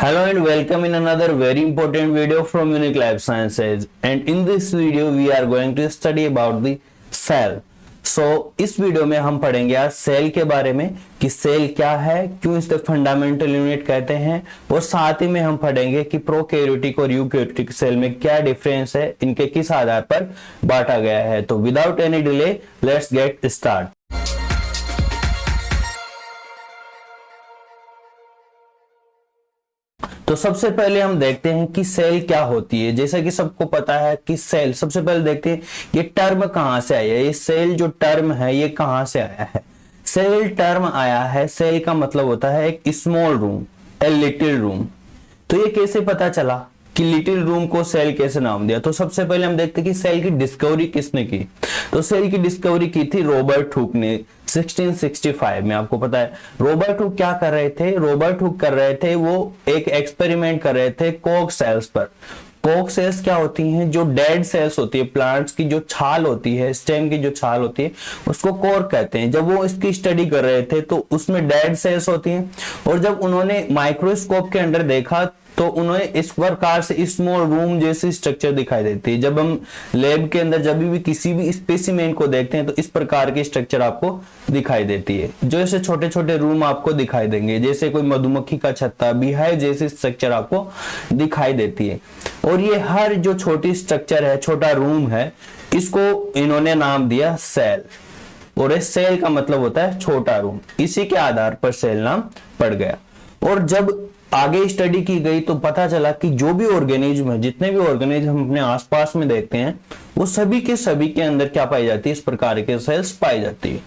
Hello and welcome in another very important video from Unique Life Sciences, and in this video we are going to study about the cell. इस video में हम पढ़ेंगे आज cell के बारे में कि सेल क्या है, क्यों इसे फंडामेंटल यूनिट कहते हैं, और साथ ही में हम पढ़ेंगे कि प्रोकैरियोटिक और यूकैरियोटिक सेल में क्या डिफरेंस है, इनके किस आधार पर बांटा गया है। तो without any delay let's get start. तो सबसे पहले हम देखते हैं कि सेल क्या होती है। जैसा कि सबको पता है कि सेल, सबसे पहले देखते हैं ये टर्म कहां से आया है। ये सेल जो टर्म है ये कहां से आया है। सेल टर्म आया है, सेल का मतलब होता है एक small room, a little room. तो ये कैसे पता चला कि लिटिल रूम को सेल कैसे नाम दिया। तो सबसे पहले हम देखते हैं कि सेल की डिस्कवरी किसने की। तो सेल की डिस्कवरी की थी रॉबर्ट हुक ने 1665 में। आपको पता है रॉबर्ट हुक क्या कर रहे थे। रॉबर्ट हुक कर रहे थे, वो एक एक्सपेरिमेंट कर रहे थे कोक सेल्स पर। कोक सेल्स क्या होती हैं, जो डेड सेल्स होती है, प्लांट्स की जो छाल होती है, स्टेम की जो छाल होती है उसको कोर कहते हैं। जब वो इसकी स्टडी कर रहे थे तो उसमें डेड सेल्स होती हैं, और जब उन्होंने माइक्रोस्कोप के अंदर देखा तो उन्हें इस प्रकार से स्मॉल रूम जैसी स्ट्रक्चर दिखाई देती है। जब हम लैब के अंदर जब भी किसी भी स्पेसिमेन को देखते हैं तो इस प्रकार की स्ट्रक्चर आपको दिखाई देती है, जो ऐसे छोटे छोटे रूम आपको दिखाई देंगे, जैसे कोई मधुमक्खी का छत्ता भी है जैसी स्ट्रक्चर आपको दिखाई देती है। और ये हर जो छोटी स्ट्रक्चर है, छोटा रूम है, इसको इन्होंने नाम दिया सेल। और इस सेल का मतलब होता है छोटा रूम। इसी के आधार पर सेल नाम पड़ गया। और जब आगे स्टडी की गई तो पता चला कि जो भी ऑर्गेनिज्म है, जितने भी ऑर्गेनिज्म हम अपने आसपास में देखते हैं, वो सभी के अंदर क्या पाई जाती है, इस प्रकार के सेल्स पाई जाती है।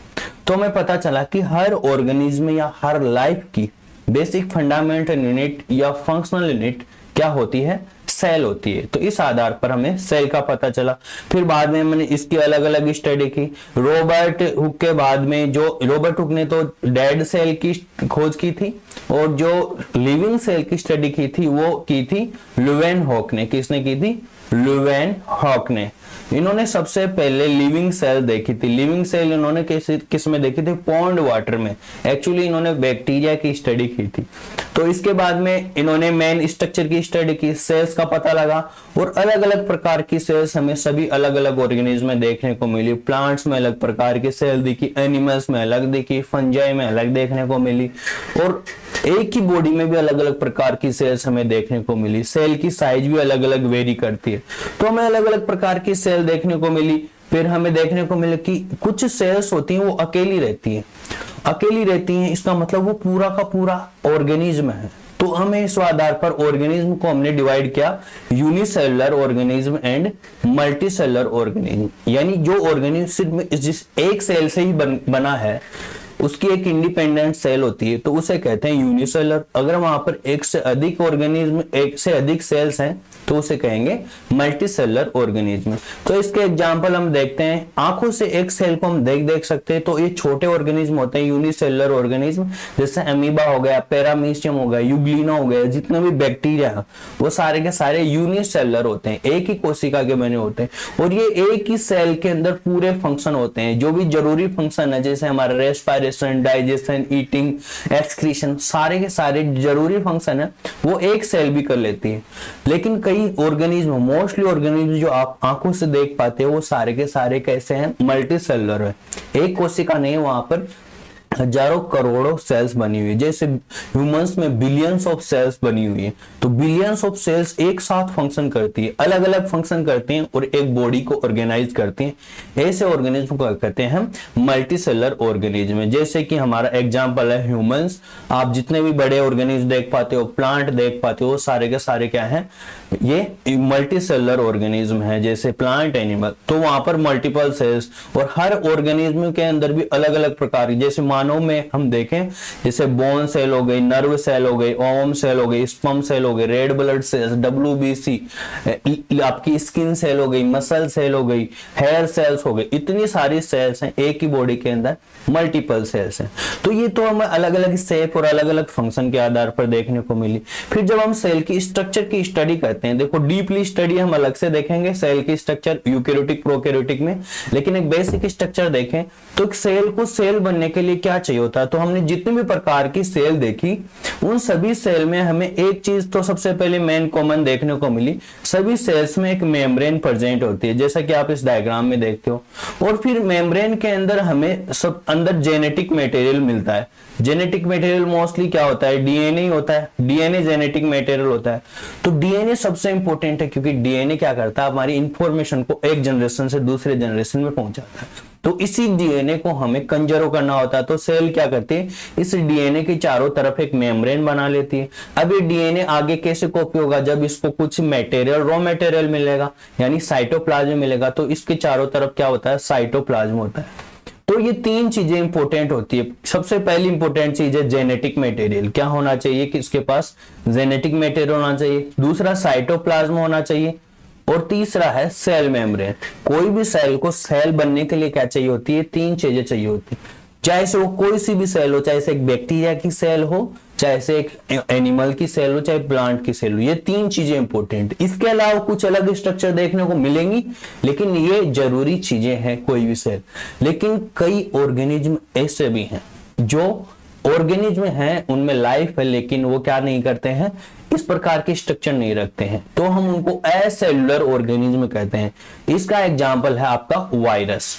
तो हमें पता चला कि हर ऑर्गेनिज्म या हर लाइफ की बेसिक फंडामेंटल यूनिट या फंक्शनल यूनिट क्या होती है, सेल होती है। तो इस आधार पर हमें सेल का पता चला। फिर बाद में मैंने इसकी अलग अलग स्टडी की। रॉबर्ट हुक के बाद में जो रॉबर्ट हुक ने तो डेड सेल की खोज की थी, और जो लिविंग सेल की स्टडी की थी वो की थी ल्यूवेनहॉक ने। किसने की थी? ल्यूवेनहॉक ने। इन्होंने सबसे पहले लिविंग सेल देखी थी। लिविंग सेल इन्होंने किस में देखी थी? पॉन्ड वाटर में। एक्चुअली इन्होंने बैक्टीरिया की स्टडी की थी। तो इसके बाद में इन्होंने मेन स्ट्रक्चर की स्टडी की, सेल्स का पता लगा, और अलग अलग प्रकार की सेल्स हमें सभी अलग अलग ऑर्गेनिज्म में देखने को मिली। प्लांट्स में अलग प्रकार की सेल दिखी, एनिमल्स में अलग दिखी, फंजाई में अलग देखने को मिली, और एक ही बॉडी में भी अलग अलग प्रकार की सेल्स हमें देखने को मिली। सेल की साइज भी अलग अलग वेरी करती है, तो हमें अलग अलग प्रकार की सेल देखने को मिली। फिर हमें देखने को मिला कि कुछ सेल्स होती हैं वो अकेली रहती हैं। अकेली रहती हैं इसका मतलब वो पूरा का पूरा ऑर्गेनिज्म है। तो हमें इस आधार पर ऑर्गेनिज्म को हमने डिवाइड किया unicellular organism and multicellular organism. यानी जो ऑर्गेनिज्म सिर्फ जिस एक सेल से ही बना है, उसकी एक इंडिपेंडेंट सेल होती है, तो उसे कहते हैं यूनिसेलुलर। अगर वहां पर एक से अधिक ऑर्गेनिज्म, एक से अधिक सेल्स हैं, तो उसे कहेंगे मल्टीसेलुलर ऑर्गेनिज्म। तो इसके एग्जांपल हम देखते हैं। आंखों से एक सेल को हम देख सकते हैं, तो ये छोटे ऑर्गेनिज्म होते हैं यूनिसेलुलर ऑर्गेनिज्म, जैसे अमीबा हो गया, पैरामीशियम हो गया, यूग्लिना हो गया, जितने भी बैक्टीरिया है वो सारे के सारे यूनिसेलुलर होते हैं, एक ही कोशिका के बने होते हैं। और ये एक ही सेल के अंदर पूरे फंक्शन होते हैं, जो भी जरूरी फंक्शन है, जैसे हमारा रेस्पिरेशन, डाइजेशन, ईटिंग, एक्सक्रीशन, सारे के सारे जरूरी फंक्शन है वो एक सेल भी कर लेती है। लेकिन कई ऑर्गेनिज्म, मोस्टली ऑर्गेनिज्म जो आप आंखों से देख पाते हो, वो सारे के सारे कैसे हैं? मल्टीसेलुलर है। एक कोशिका नहीं, वहां पर हजारों करोड़ों सेल्स बनी हुई है। जैसे ह्यूमंस में बिलियंस ऑफ सेल्स बनी हुई है, तो बिलियंस ऑफ सेल्स एक साथ फंक्शन करती है, अलग अलग फंक्शन करती हैं और एक बॉडी को ऑर्गेनाइज करती हैं। ऐसे ऑर्गेनिज्म को कहते हैं हम मल्टीसेलुलर ऑर्गेनिज्म। जैसे कि हमारा एग्जांपल है ह्यूमंस। आप जितने भी बड़े ऑर्गेनिज्म देख पाते हो, प्लांट देख पाते हो, सारे के सारे क्या है? ये मल्टीसेलुलर ऑर्गेनिज्म है। जैसे प्लांट, एनिमल, तो वहां पर मल्टीपल सेल्स, और हर ऑर्गेनिज्म के अंदर भी अलग अलग प्रकार, जैसे मानव में हम देखें, जैसे बोन सेल हो गई, नर्व सेल हो गई, ओवम सेल हो गई, स्पर्म सेल हो गई, रेड ब्लड सेल्स, WBC, आपकी स्किन सेल हो गई, मसल सेल हो गई, हेयर सेल्स हो गई, इतनी सारी सेल्स हैं एक ही बॉडी के अंदर, मल्टीपल सेल्स हैं। तो ये तो हमें अलग अलग शेप और अलग अलग फंक्शन के आधार पर देखने को मिली। फिर जब हम सेल की स्ट्रक्चर की स्टडी करते हैं, देखो डीपली स्टडी हम अलग से देखेंगे सेल की स्ट्रक्चर यूकैरियोटिक प्रोकैरियोटिक में, लेकिन एक बेसिक स्ट्रक्चर देखें तो सेल को सेल बनने के लिए क्या क्या चाहिए होता है। तो हमने जितने भी प्रकार की सेल देखी उन सभी सेल में हमें एक चीज तो सबसे पहले मेन कॉमन देखने को मिली, सभी सेल्स में एक मेम्ब्रेन प्रेजेंट होती है, जैसा कि आप इस डायग्राम में देखते हो। और फिर मेम्ब्रेन के अंदर हमें सब अंदर जेनेटिक मटेरियल मिलता है। जेनेटिक मटेरियल मोस्टली क्या होता है, डीएनए होता है, डीएनए जेनेटिक मटेरियल होता है। तो डीएनए सबसे इंपॉर्टेंट है, क्योंकि डीएनए क्या करता है, हमारी इंफॉर्मेशन को एक जनरेशन से दूसरे जनरेशन में पहुंचाता है। तो इसी डीएनए को हमें कंजर्व करना होता है। तो सेल क्या करती है, इस डीएनए के चारों तरफ एक मेम्ब्रेन बना लेती है। अब ये डीएनए आगे कैसे कॉपी होगा, जब इसको कुछ मटेरियल, रॉ मटेरियल मिलेगा, यानी साइटोप्लाज्म मिलेगा, तो इसके चारों तरफ क्या होता है, साइटोप्लाज्म होता है। तो ये तीन चीजें इंपॉर्टेंट होती है। सबसे पहली इंपॉर्टेंट चीज है जेनेटिक मटेरियल, क्या होना चाहिए कि इसके पास जेनेटिक मटेरियल होना चाहिए। दूसरा साइटोप्लाज्म होना चाहिए। और तीसरा है सेल मेम्ब्रेन। कोई भी सेल को सेल बनने के लिए क्या चाहिए होती है, तीन चीजें चाहिए होती है। चाहे से वो कोई सी भी सेल हो, चाहे से एक बैक्टीरिया की सेल हो, चाहे से एक एनिमल की सेल हो, चाहे प्लांट की सेल हो, ये तीन चीजें इंपॉर्टेंट। इसके अलावा कुछ अलग स्ट्रक्चर देखने को मिलेंगी, लेकिन ये जरूरी चीजें हैं कोई भी सेल। लेकिन कई ऑर्गेनिज्म ऐसे भी हैं, जो ऑर्गेनिज्म हैं उनमें लाइफ है, लेकिन वो क्या नहीं करते हैं, इस प्रकार के स्ट्रक्चर नहीं रखते हैं, तो हम उनको एसेलुलर ऑर्गेनिज्म कहते हैं। इसका एग्जांपल है आपका वायरस।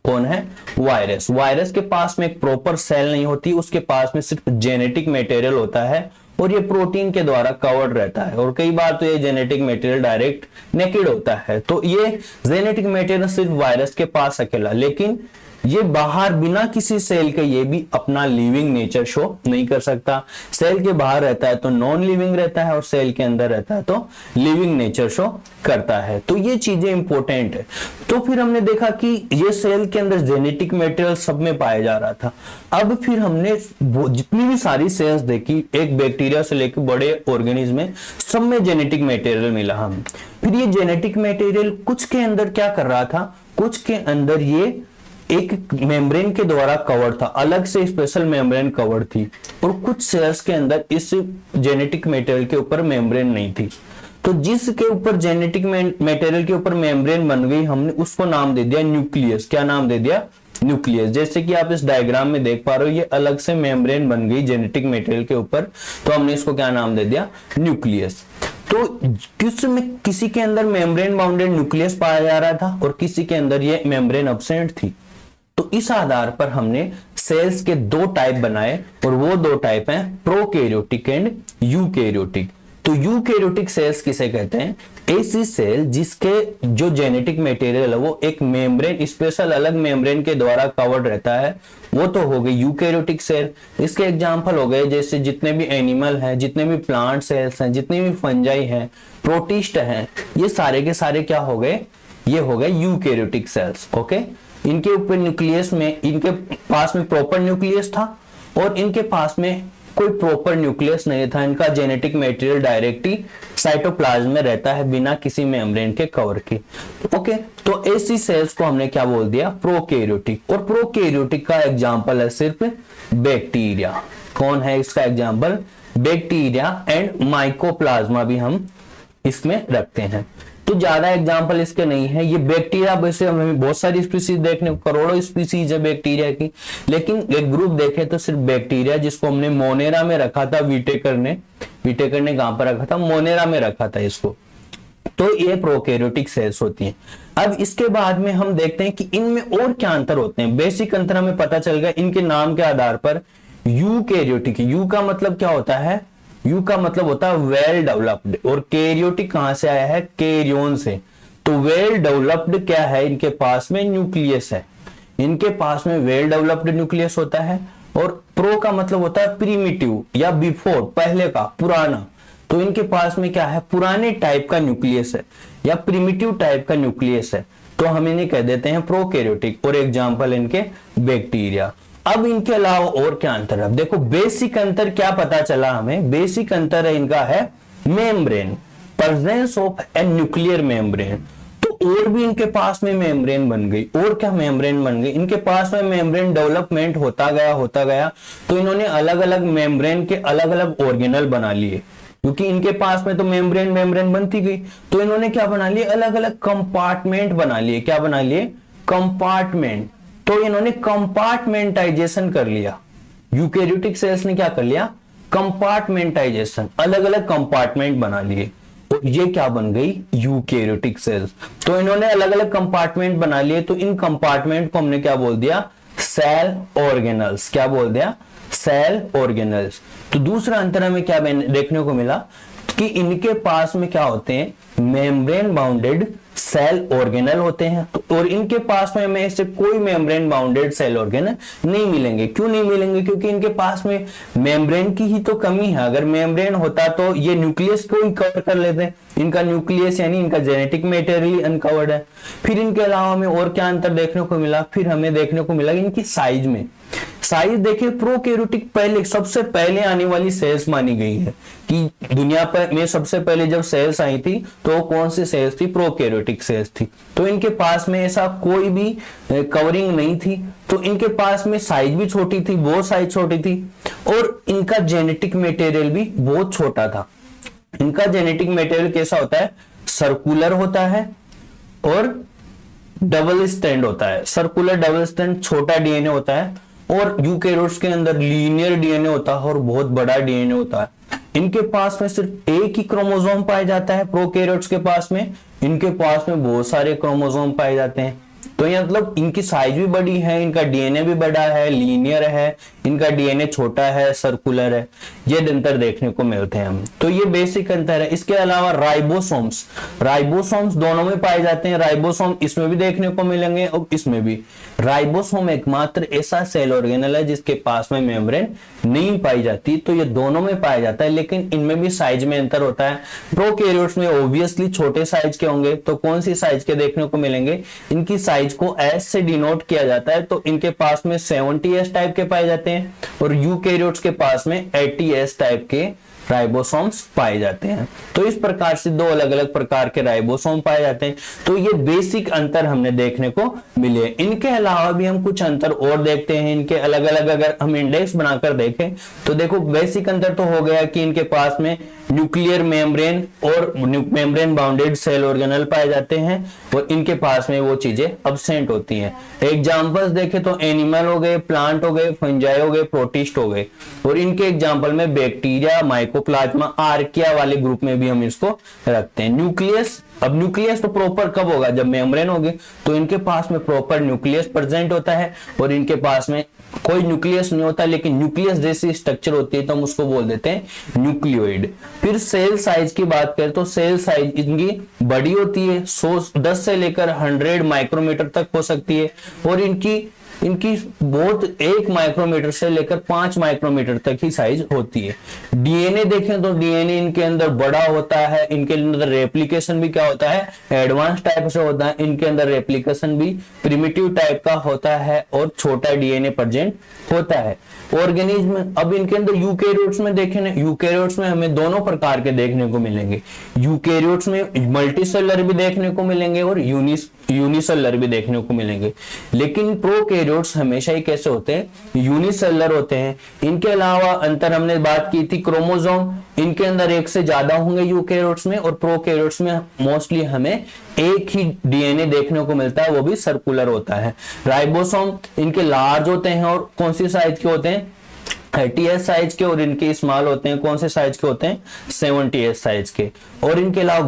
कौन है, वायरस। वायरस के पास में एक प्रॉपर सेल नहीं होती, उसके पास में सिर्फ जेनेटिक मटेरियल होता है और ये प्रोटीन के द्वारा कवर्ड रहता है। और कई बार तो ये जेनेटिक मटेरियल डायरेक्ट नेकेड होता है। तो ये जेनेटिक मटेरियल सिर्फ वायरस के पास अकेला, लेकिन ये बाहर बिना किसी सेल के ये भी अपना लिविंग नेचर शो नहीं कर सकता। सेल के बाहर रहता है तो नॉन लिविंग रहता है, और सेल के अंदर रहता है तो लिविंग नेचर शो करता है। तो ये चीजें इंपॉर्टेंट है। तो फिर हमने देखा कि ये सेल के अंदर जेनेटिक मटेरियल सब में पाया जा रहा था। अब फिर हमने जितनी भी सारी सेल्स देखी, एक बैक्टीरिया से लेकर बड़े ऑर्गेनिज्म में, सब में जेनेटिक मटेरियल मिला हमें। फिर ये जेनेटिक मटेरियल कुछ के अंदर क्या कर रहा था, कुछ के अंदर ये एक मेम्ब्रेन के द्वारा कवर था, अलग से स्पेशल मेम्ब्रेन कवर थी। और कुछ सेल्स के अंदर इस जेनेटिक मटेरियल के ऊपर मेम्ब्रेन नहीं थी। तो जिसके ऊपर जेनेटिक मटेरियल के ऊपर मेम्ब्रेन बन गई, हमने उसको नाम दे दिया न्यूक्लियस। क्या नाम दे दिया, न्यूक्लियस। जैसे कि आप इस डायग्राम में देख पा रहे हो, ये अलग से मेम्ब्रेन बन गई जेनेटिक मटेरियल के ऊपर, तो हमने इसको क्या नाम दे दिया, न्यूक्लियस। तो किसी के अंदर मेम्ब्रेन बाउंडेड न्यूक्लियस पाया जा रहा था और किसी के अंदर ये मेम्ब्रेन एब्सेंट थी। तो इस आधार पर हमने सेल्स के दो टाइप बनाए, और वो दो टाइप हैं प्रोकैरियोटिक एंड यूकैरियोटिक। तो यूकैरियोटिक सेल्स किसे कहते हैं, ऐसी सेल जिसके जो जेनेटिक मटेरियल है वो एक मेम्ब्रेन, स्पेशल अलग मेम्ब्रेन के द्वारा कवर्ड रहता है, वो तो हो गई यूकैरियोटिक सेल। इसके एग्जांपल हो गए जैसे जितने भी एनिमल हैं, जितने भी प्लांट सेल्स हैं, जितने भी फंजाई हैं, प्रोटिस्ट हैं, ये सारे के सारे क्या हो गए, ये हो गए यूकैरियोटिक सेल्स। ओके, इनके ऊपर न्यूक्लियस में, इनके पास में प्रॉपर न्यूक्लियस था और इनके पास में कोई प्रॉपर न्यूक्लियस नहीं था। इनका जेनेटिक मटेरियल डायरेक्टली साइटोप्लाज्म में रहता है बिना किसी मेम्ब्रेन के कवर के। ओके, तो ऐसी सेल्स को हमने क्या बोल दिया, प्रोकैरियोटिक। और प्रोकैरियोटिक का एग्जांपल है सिर्फ बैक्टीरिया। कौन है इसका एग्जांपल, बैक्टीरिया एंड माइकोप्लाज्मा भी हम इसमें रखते हैं। तो ज्यादा एग्जांपल इसके नहीं है। ये बैक्टीरिया वैसे हमें बहुत सारी स्पीसीज देखने को, करोड़ों स्पीसीज है बैक्टीरिया की, लेकिन एक ग्रुप देखे तो सिर्फ बैक्टीरिया, जिसको हमने मोनेरा में रखा था, विटेकर ने कहां पर रखा था, मोनेरा में रखा था इसको। तो ये प्रोकैरियोटिक सेल्स होती हैं। अब इसके बाद में हम देखते हैं कि इनमें और क्या अंतर होते हैं। बेसिक अंतर हमें पता चल गया इनके नाम के आधार पर। यूकैरियोटिक, यू का मतलब क्या होता है, यू का मतलब होता है वेल डेवलप्ड, और कैरियोटिक कहां से आया है, कैरियन से। तो वेल डेवलप्ड क्या है, इनके पास में न्यूक्लियस है, इनके पास में वेल डेवलप्ड न्यूक्लियस होता है। और प्रो का मतलब होता है प्रीमिटिव या बिफोर, पहले का, पुराना। तो इनके पास में क्या है, पुराने टाइप का न्यूक्लियस है या प्रीमिटिव टाइप का न्यूक्लियस है, तो हम इन्हें कह देते हैं प्रोकैरियोटिक। और एग्जाम्पल इनके बैक्टीरिया। अब इनके अलावा और क्या अंतर है, देखो बेसिक अंतर क्या पता चला हमें, बेसिक अंतर है इनका है membrane, presence of a nuclear membrane. तो और भी इनके पास में मेम्ब्रेन बन गई, और क्या मेम्ब्रेन बन गई, इनके पास में मेम्ब्रेन डेवलपमेंट होता गया, तो इन्होंने अलग अलग मेम्ब्रेन के अलग अलग ऑर्गेनल बना लिए, क्योंकि इनके पास में तो मेम्ब्रेन बनती गई, तो इन्होंने क्या बना लिए, अलग अलग कंपार्टमेंट बना लिए। क्या बना लिए, कंपार्टमेंट। तो इन्होंने कंपार्टमेंटाइजेशन कर लिया। यूकेरियोटिक सेल्स ने क्या कर लिया, कंपार्टमेंटाइजेशन, अलग अलग कंपार्टमेंट बना लिए, तो ये क्या बन गई, यूकेरियोटिक सेल्स। तो इन्होंने अलग अलग कंपार्टमेंट बना लिए, तो इन कंपार्टमेंट को हमने क्या बोल दिया, सेल ऑर्गेनल्स। क्या बोल दिया, सेल ऑर्गेनल्स। तो दूसरा अंतर हमें क्या देखने को मिला कि इनके पास में क्या होते हैं, मेम्ब्रेन बाउंडेड सेल ऑर्गेनल होते हैं, तो और इनके पास में हमें ऐसे कोई मेम्ब्रेन बाउंडेड सेल ऑर्गेनल नहीं मिलेंगे। क्यों नहीं मिलेंगे, क्योंकि इनके पास में मेम्ब्रेन की ही तो कमी है। अगर मेम्ब्रेन होता तो ये न्यूक्लियस को ही कवर कर लेते, इनका न्यूक्लियस यानी इनका जेनेटिक मेटेरियल अनकवर्ड है। फिर इनके अलावा हमें और क्या अंतर देखने को मिला, फिर हमें देखने को मिला इनकी साइज में। साइज देखिए, प्रोकैरियोटिक पहले सबसे पहले आने वाली सेल्स मानी गई है कि दुनिया पर में सबसे पहले जब सेल्स आई थी तो कौन सी सेल्स थी, प्रोकैरियोटिक सेल्स थी। तो इनके पास में ऐसा कोई भी कवरिंग नहीं थी, तो इनके पास में साइज भी छोटी थी, बहुत साइज छोटी थी, और इनका जेनेटिक मटेरियल भी बहुत छोटा था। इनका जेनेटिक मटेरियल कैसा होता है, सर्कुलर होता है और डबल स्टैंड होता है। सर्कुलर डबल स्टैंड छोटा डीएनए होता है, और यूकेरियोट्स के अंदर लीनियर डीएनए होता है और बहुत बड़ा डीएनए होता है। इनके पास में सिर्फ एक ही क्रोमोसोम पाया जाता है, प्रोकैरियोट्स के पास में इनके पास में बहुत सारे क्रोमोसोम पाए जाते हैं। तो ये मतलब इनकी साइज भी बड़ी है, इनका डीएनए भी बड़ा है, लीनियर है, इनका डीएनए छोटा है, सर्कुलर है। ये अंतर देखने को मिलते हैं हम। तो ये बेसिक अंतर है। इसके अलावा राइबोसोम्स, राइबोसोम्स दोनों में पाए जाते हैं। राइबोसोम इसमें भी देखने को मिलेंगे और इसमें भी। राइबोसोम एकमात्र ऐसा सेल ऑर्गेनल है जिसके पास में मेम्ब्रेन नहीं पाई जाती, तो ये दोनों में पाया जाता है, लेकिन इनमें भी साइज में अंतर होता है। प्रोकैरियोट्स में ऑब्वियसली छोटे साइज के होंगे, तो कौन सी साइज के देखने को मिलेंगे, इनकी साइज को एस से डिनोट किया जाता है, तो इनके पास में 70s टाइप के पाए जाते हैं, और यूकेरियोट्स के पास में 80s टाइप के राइबोसोम्स पाए जाते हैं। तो इस प्रकार से दो अलग अलग प्रकार के राइबोसोम पाए जाते हैं। तो ये बेसिक अंतर हमने देखने को मिले। इनके अलावा भी हम कुछ अंतर और देखते हैं। इनके अलग अलग अगर हम इंडेक्स बनाकर देखें तो देखो, बेसिक अंतर तो हो गया कि इनके पास में न्यूक्लियर मेम्ब्रेन और मेम्ब्रेन बाउंडेड सेल ऑर्गेनल पाए जाते हैं, और इनके पास में वो चीजें अब्सेंट होती हैं। एग्जांपल्स देखें तो एनिमल हो गए, प्लांट हो गए, फंजाई हो गए, प्रोटिस्ट हो गए, और इनके एग्जांपल में बैक्टीरिया, माइकोप्लाज्मा, आर्किया वाले ग्रुप में भी हम इसको रखते हैं। न्यूक्लियस, अब न्यूक्लियस तो प्रॉपर कब होगा, जब मेम्ब्रेन होगी, तो इनके पास में प्रॉपर न्यूक्लियस प्रेजेंट होता है, और इनके पास में कोई न्यूक्लियस नहीं होता, लेकिन न्यूक्लियस जैसी स्ट्रक्चर होती है, तो हम उसको बोल देते हैं न्यूक्लियोइड। फिर सेल साइज की बात करें तो सेल साइज इनकी बड़ी होती है, 10 से लेकर 100 माइक्रोमीटर तक हो सकती है, और इनकी बहुत 1 माइक्रोमीटर से लेकर 5 माइक्रोमीटर तक ही साइज होती है। डीएनए देखें तो डीएनए इनके अंदर बड़ा होता है, इनके अंदर रेप्लिकेशन भी क्या होता है, एडवांस टाइप से होता है। इनके अंदर रेप्लिकेशन भी प्रिमिटिव टाइप का होता है, और छोटा डीएनए प्रेजेंट होता है। ऑर्गेनिज्म, अब इनके अंदर यूकेरियोट्स में देखें ना, यूकेरियोट्स में हमें दोनों प्रकार के देखने को मिलेंगे। यूकेरियोट्स में मल्टीसेलर भी देखने को मिलेंगे और यूनिसेलर भी देखने को मिलेंगे, लेकिन प्रोकैरियोट्स हमेशा ही कैसे होते हैं, यूनिसेलर होते हैं। इनके अलावा अंतर हमने बात की थी क्रोमोसोम, इनके अंदर एक से ज्यादा होंगे यूकेरियोट्स में, और प्रोकैरियोट्स में मोस्टली हमें एक ही डीएनए देखने को मिलता है, वो भी सर्कुलर होता है। राइबोसोम इनके लार्ज होते हैं, और कौन सी साइज के होते हैं, 30s साइज के, और इनके स्मॉल होते हैं, कौन से साइज के होते हैं, 70s साइज के। और इनके अलावा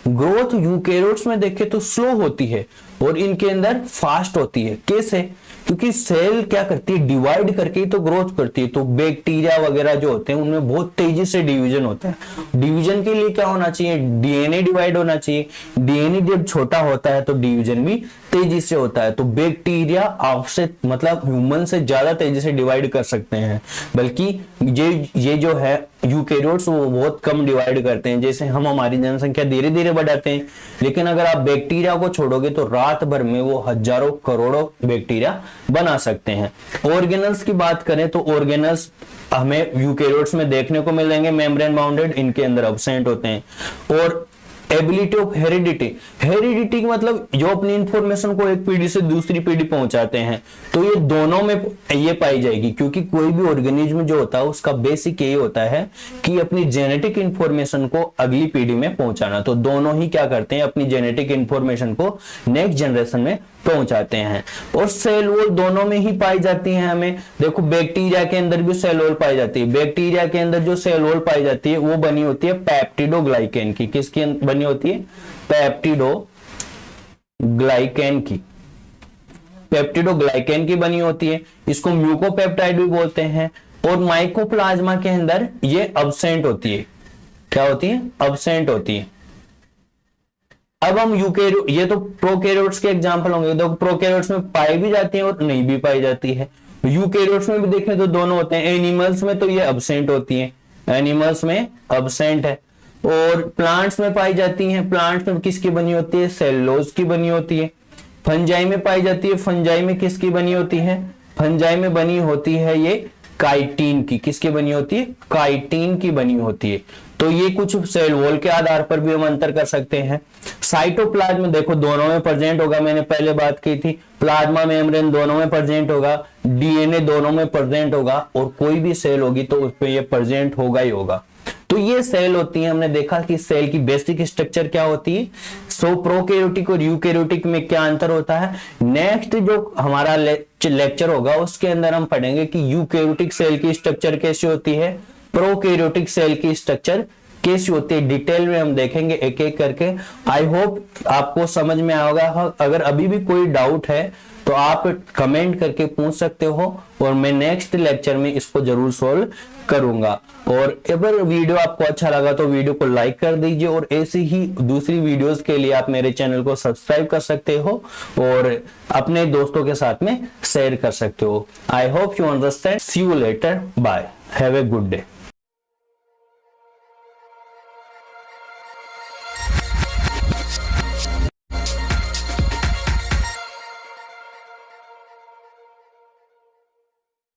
ग्रोथ यूकेरियोट्स में देखें तो स्लो होती है, और इनके अंदर फास्ट होती है। कैसे, क्योंकि सेल क्या करती है, डिवाइड करके ही तो ग्रोथ करती है। तो बैक्टीरिया वगैरह जो होते हैं उनमें बहुत तेजी से डिवीजन होता है। डिवीजन के लिए क्या होना चाहिए, डीएनए डिवाइड होना चाहिए। डीएनए जब छोटा होता है तो डिवीजन भी तेजी से होता है। तो बैक्टीरिया आपसे मतलब ह्यूमन से ज्यादा तेजी से डिवाइड कर सकते हैं, बल्कि ये जो है यूकेरियोट्स वो बहुत कम डिवाइड करते हैं। जैसे हम हमारी जनसंख्या धीरे धीरे बढ़ाते हैं, लेकिन अगर आप बैक्टीरिया को छोड़ोगे तो रात भर में वो हजारों करोड़ों बैक्टीरिया बना सकते हैं। ऑर्गेनल्स की बात करें तो ऑर्गेनल्स हमें यूकेरियोट्स में देखने को मिलेंगे मेम्ब्रेन बाउंडेड, इनके अंदर अब्सेंट होते हैं। और एबिलिटी ऑफ हेरिडिटी, हेरिडिटी का मतलब जो अपनी इंफॉर्मेशन को एक पीढ़ी से दूसरी पीढ़ी पहुंचाते हैं, तो ये दोनों में ये पाई जाएगी, क्योंकि कोई भी ऑर्गेनिज्म जो होता है उसका बेसिक यही होता है कि अपनी जेनेटिक इंफॉर्मेशन को अगली पीढ़ी में पहुंचाना। तो दोनों ही क्या करते हैं, अपनी जेनेटिक इंफॉर्मेशन को नेक्स्ट जनरेशन में पहुंचाते हैं। और सेल वॉल दोनों में ही पाई जाती है। हमें देखो बैक्टीरिया के अंदर भी सेल वॉल पाई जाती है। बैक्टीरिया के अंदर जो सेल वॉल पाई जाती है वो बनी होती है पेप्टिडोग्लाइकेन की। किसकी बनी होती है? पेप्टिडोग्लाइकेन की, पेप्टिडोग्लाइकेन की बनी होती है। इसको म्यूकोपेप्टाइड भी बोलते हैं। और माइकोप्लाज्मा के अंदर ये अब्सेंट होती है। क्या होती है? अब्सेंट होती है। अब हम यूकेरियोट, ये तो प्रोकैरियोट्स के एग्जांपल होंगे, तो प्रोकैरियोट्स में पाई भी जाती है और नहीं भी पाई जाती है। यूकेरियोट्स में भी देखें तो दोनों होते हैं। एनिमल्स में तो ये अब्सेंट होती है, एनिमल्स में अब्सेंट है। और प्लांट्स में पाई जाती हैं। प्लांट्स में किसकी बनी होती है? सेलुलोज की बनी होती है। फंजाई में पाई जाती है। फंजाई में किसकी बनी होती है? फंजाई में बनी होती है ये काइटिन की। किसकी बनी होती है? काइटिन की बनी होती है। तो ये कुछ सेल वॉल के आधार पर भी हम अंतर कर सकते हैं। साइटोप्लाज्म देखो दोनों में प्रेजेंट होगा, मैंने पहले बात की थी। प्लाज्मा मेम्ब्रेन दोनों में प्रेजेंट होगा। डीएनए दोनों में प्रेजेंट होगा। और कोई भी सेल होगी तो उसमें ये प्रेजेंट होगा ही होगा। तो ये सेल होती है। हमने देखा कि सेल की बेसिक स्ट्रक्चर क्या होती है। सो प्रोकैरियोटिक और यूकैरियोटिक में क्या अंतर होता है। नेक्स्ट जो हमारा लेक्चर होगा उसके अंदर हम पढ़ेंगे कि यूकैरियोटिक सेल की स्ट्रक्चर कैसी होती है, प्रोकैरियोटिक सेल की स्ट्रक्चर कैसी होती है। डिटेल में हम देखेंगे एक एक करके। आई होप आपको समझ में आएगा। अगर अभी भी कोई डाउट है तो आप कमेंट करके पूछ सकते हो और मैं नेक्स्ट लेक्चर में इसको जरूर सोल्व करूंगा। और अगर वीडियो आपको अच्छा लगा तो वीडियो को लाइक कर दीजिए। और ऐसी ही दूसरी वीडियोस के लिए आप मेरे चैनल को सब्सक्राइब कर सकते हो और अपने दोस्तों के साथ में शेयर कर सकते हो। I hope you understand. See you later. Bye. Have a good day.